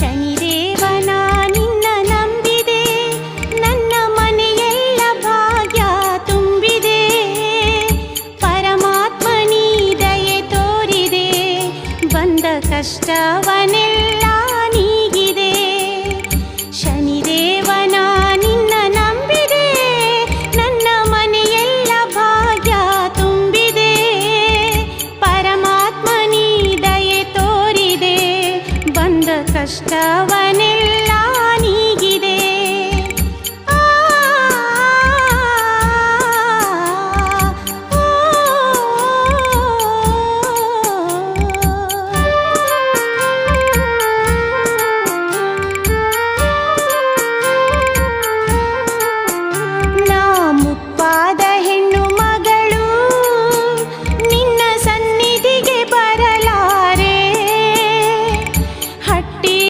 ಶನಿದೇವನ ನಿನ್ನ ನಂಬಿದೆ, ನನ್ನ ಮನೆಯೆಲ್ಲ ಭಾಗ್ಯ ತುಂಬಿದೆ. ಪರಮಾತ್ಮ ನೀ ದಯೆ ತೋರಿದೆ, ಬಂದ ಕಷ್ಟವನೆಲ್ಲ ನೀಗಿದೆ. ಶನಿದೇವನ ನಿನ್ನ ನಂಬಿದೆ, ನನ್ನ ಮನೆಯೆಲ್ಲ ಭಾಗ್ಯ ತುಂಬಿದೆ. ಪರಮಾತ್ಮ ನೀ ದಯೆ ತೋರಿದೆ, ಬಂದ ಕಷ್ಟವನೆಲ್ಲ